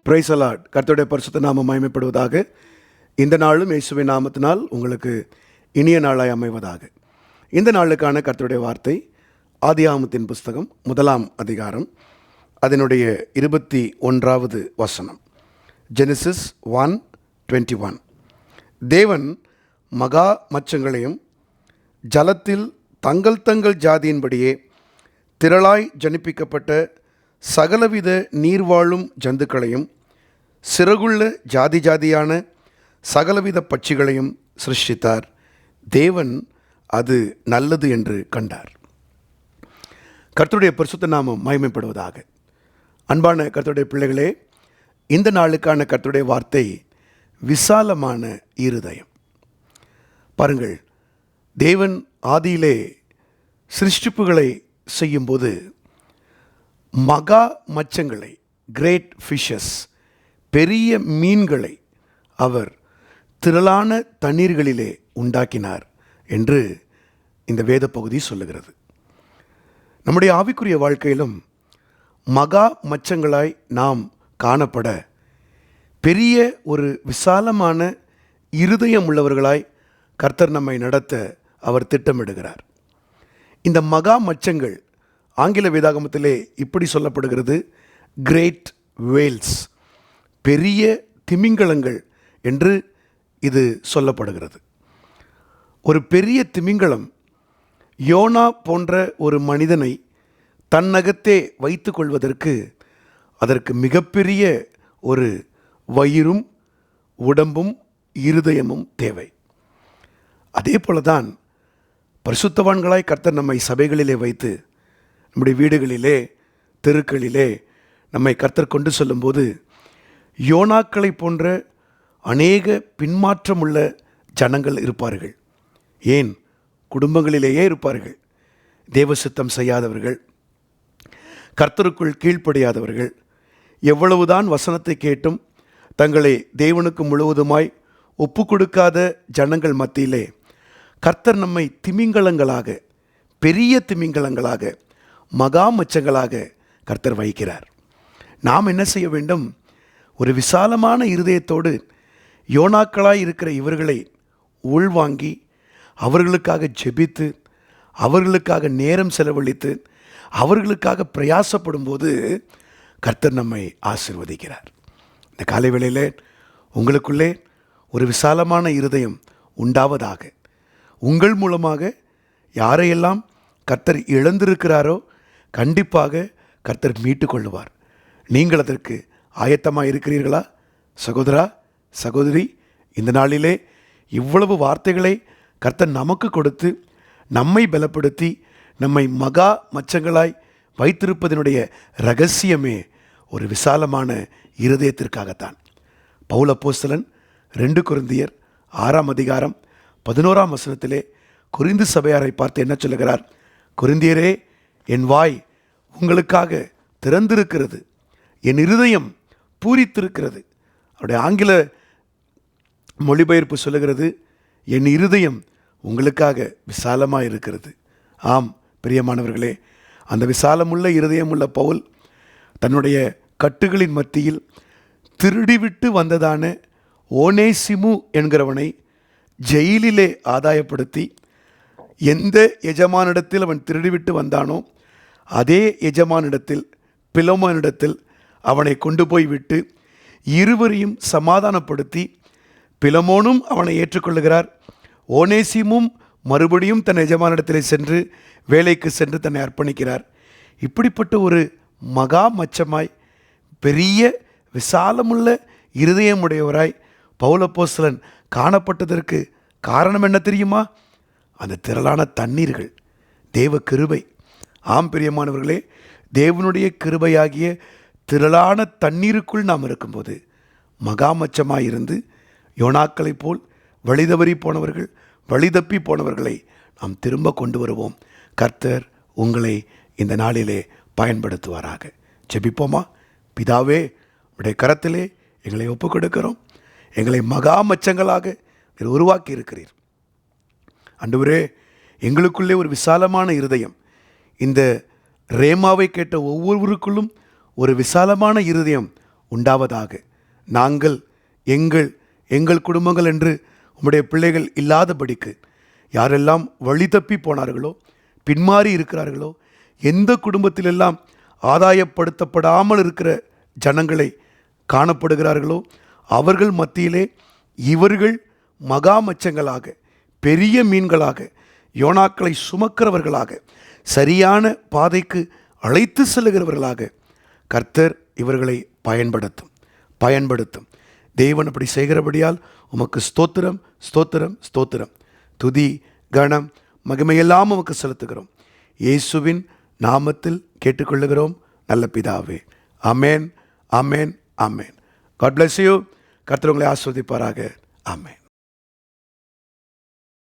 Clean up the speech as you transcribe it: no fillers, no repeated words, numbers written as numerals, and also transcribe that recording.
Price allot. கர்த்தருடைய பரிசுத்த நாமம் மகிமைப்படுவதாக. இந்த நாளும் இயேசுவின் நாமத்தினால் உங்களுக்கு இனிய நாளாய் அமைவதாக. இந்த நாளுக்கான கர்த்தருடைய வார்த்தை ஆதியாகமத்தின் புஸ்தகம் 1ஆம் அதிகாரம் அதனுடைய 21வது வசனம். ஜெனசிஸ் 1:21. தேவன் மகா மச்சங்களையும் ஜலத்தில் தங்கள் தங்கள் ஜாதியின்படியே திரளாய் ஜனிப்பிக்கப்பட்ட சகலவித நீர்வாழும் ஜந்துக்களையும் சிறகுள்ள ஜாதி ஜாதியான சகலவித பட்சிகளையும் சிருஷ்டித்தார். தேவன் அது நல்லது என்று கண்டார். கர்த்தருடைய பரிசுத்த நாமம் மகிமைப்படுவதாக. அன்பான கர்த்தருடைய பிள்ளைகளே, இந்த நாளுக்கான கர்த்தருடைய வார்த்தை விசாலமான இருதயம். பாருங்கள், தேவன் ஆதியிலே சிருஷ்டிப்புகளை செய்யும்போது மகா மச்சங்களை, கிரேட் ஃபிஷஸ், பெரிய மீன்களை அவர் திரளான தண்ணீர்களிலே உண்டாக்கினார் என்று இந்த வேத பகுதி சொல்லுகிறது. நம்முடைய ஆவிக்குரிய வாழ்க்கையிலும் மகா மச்சங்களாய் நாம் காணப்பட பெரிய ஒரு விசாலமான இருதயம் உள்ளவர்களாய் கர்த்தர் நம்மை நடத்த அவர் திட்டமிடுகிறார். இந்த மகா மச்சங்கள் ஆங்கில வேதாகமத்திலே இப்படி சொல்லப்படுகிறது, கிரேட் வேல்ஸ், பெரிய திமிங்கலங்கள் என்று இது சொல்லப்படுகிறது. ஒரு பெரிய திமிங்கலம் யோனா போன்ற ஒரு மனிதனை தன்னகத்தே வைத்து கொள்வதற்கு அதற்கு மிகப்பெரிய ஒரு வயிறும் உடம்பும் இருதயமும் தேவை. அதே போலதான் பரிசுத்தவான்களாய் கர்த்தர் நம்மை சபைகளிலே வைத்து நம்முடைய வீடுகளிலே தெருக்களிலே நம்மை கர்த்தர் கொண்டு செல்லும்போது யோனாக்களை போன்ற அநேக பின்மாற்றமுள்ள ஜனங்கள் இருப்பார்கள். ஏன், குடும்பங்களிலேயே இருப்பார்கள். தேவசித்தம் செய்யாதவர்கள், கர்த்தருக்குள் கீழ்ப்படியாதவர்கள், எவ்வளவுதான் வசனத்தை கேட்டும் தங்களை தேவனுக்கு முழுவதுமாய் ஒப்பு கொடுக்காத ஜனங்கள் மத்தியிலே கர்த்தர் நம்மை திமிங்கலங்களாக, பெரிய திமிங்கலங்களாக, மகா மச்சங்களாக கர்த்தர் வைக்கிறார். நாம் என்ன செய்ய வேண்டும்? ஒரு விசாலமான இருதயத்தோடு யோனாக்களாய் இருக்கிற இவர்களை உள்வாங்கி அவர்களுக்காக ஜெபித்து அவர்களுக்காக நேரம் செலவழித்து அவர்களுக்காக பிரயாசப்படும் போது கர்த்தர் நம்மை ஆசீர்வதிக்கிறார். இந்த காலை வேளையிலே உங்களுக்குள்ளே ஒரு விசாலமான இருதயம் உண்டாவதாக. உங்கள் மூலமாக யாரையெல்லாம் கர்த்தர் இழந்திருக்கிறாரோ கண்டிப்பாக கர்த்தர் மீட்டு கொள்ளுவார். நீங்கள் அதற்கு ஆயத்தமாக இருக்கிறீர்களா? சகோதரா, சகோதரி, இந்த நாளிலே இவ்வளவு வார்த்தைகளை கர்த்தர் நமக்கு கொடுத்து நம்மை பலப்படுத்தி நம்மை மகா மச்சங்களாய் வைத்திருப்பதனுடைய இரகசியமே ஒரு விசாலமான இருதயத்திற்காகத்தான். பவுல் அப்போஸ்தலன் 2 கொரிந்தியர் 6ஆம் அதிகாரம் 11ஆம் வசனத்திலே கொரிந்து சபையாரை பார்த்து என்ன சொல்லுகிறார்? கொரிந்தியரே, என் வாய் உங்களுக்காக திறந்திருக்கிறது, என் இருதயம் பூரித்திருக்கிறது. அவருடைய ஆங்கில மொழிபெயர்ப்பு சொல்லுகிறது, என் இருதயம் உங்களுக்காக விசாலமாக இருக்கிறது. ஆம் பிரியமானவர்களே, அந்த விசாலமுள்ள இருதயமுள்ள பவுல் தன்னுடைய கட்டுகளின் மத்தியில் திருடிவிட்டு வந்ததான ஓனேசிமு என்கிறவனை ஜெயிலிலே ஆதாயப்படுத்தி எந்த எஜமானிடத்தில் அவன் திருடிவிட்டு வந்தானோ அதே எஜமானிடத்தில், பிலமோனிடத்தில் அவனை கொண்டு போய் விட்டு இருவரையும் சமாதானப்படுத்தி பிலமோனும் அவனை ஏற்றுக்கொள்ளுகிறார். ஓனேசிமும் மறுபடியும் தன் எஜமானிடத்திலே சென்று வேலைக்கு சென்று தன்னை அர்ப்பணிக்கிறார். இப்படிப்பட்ட ஒரு மகா மச்சமாய் பெரிய விசாலமுள்ள இருதயமுடையவராய் பவுல் அப்போஸ்தலன் காணப்பட்டதற்கு காரணம் என்ன தெரியுமா? அந்த திரளான தண்ணீர்கள், தேவ கிருபை. ஆம் பிரியமானவர்களே, தேவனுடைய கிருபையாகிய திரளான தண்ணீருக்குள் நாம் இருக்கும்போது மகாமச்சமாய் இருந்து யோனாக்களைப் போல் வழிதவறி போனவர்கள், வழிதப்பி போனவர்களை நாம் திரும்ப கொண்டு வருவோம். கர்த்தர் உங்களை இந்த நாளிலே பயன்படுத்துவாராக. ஜெபிப்போமா? பிதாவே, உடைய கரத்திலே எங்களை ஒப்புக் கொடுக்கிறோம். எங்களை மகாமச்சங்களாக நீர் உருவாக்கி இருக்கிறீர். ஆண்டவரே, எங்களுக்குள்ளே ஒரு விசாலமான இருதயம், இந்த ரேமாவை கேட்ட ஒவ்வொருவருக்குள்ளும் ஒரு விசாலமான இருதயம் உண்டாவதாக. நாங்கள் எங்கள் குடும்பங்கள் என்று உம்முடைய பிள்ளைகள் இல்லாதபடிக்கு யாரெல்லாம் வழி தப்பி போனார்களோ, பின்மாறி இருக்கிறார்களோ, எந்த குடும்பத்திலெல்லாம் ஆதாயப்படுத்தப்படாமல் இருக்கிற ஜனங்களை காணப்படுகிறார்களோ அவர்கள் மத்தியிலே இவர்கள் மகா மச்சங்களாக, பெரிய மீன்களாக, யோனாக்களை சுமக்கிறவர்களாக, சரியான பாதைக்கு அழைத்து செல்லுகிறவர்களாக கர்த்தர் இவர்களை பயன்படுத்தும். தேவன் அப்படி செய்கிறபடியால் உமக்கு ஸ்தோத்திரம், ஸ்தோத்திரம், ஸ்தோத்திரம். துதி, கணம், மகிமையெல்லாம் உமக்கு செலுத்துகிறோம். இயேசுவின் நாமத்தில் கேட்டுக்கொள்ளுகிறோம் நல்ல பிதாவே. ஆமென், ஆமென், ஆமென். God bless you. கர்த்தர் உங்களை ஆசீர்வதிப்பாராக. ஆமென்.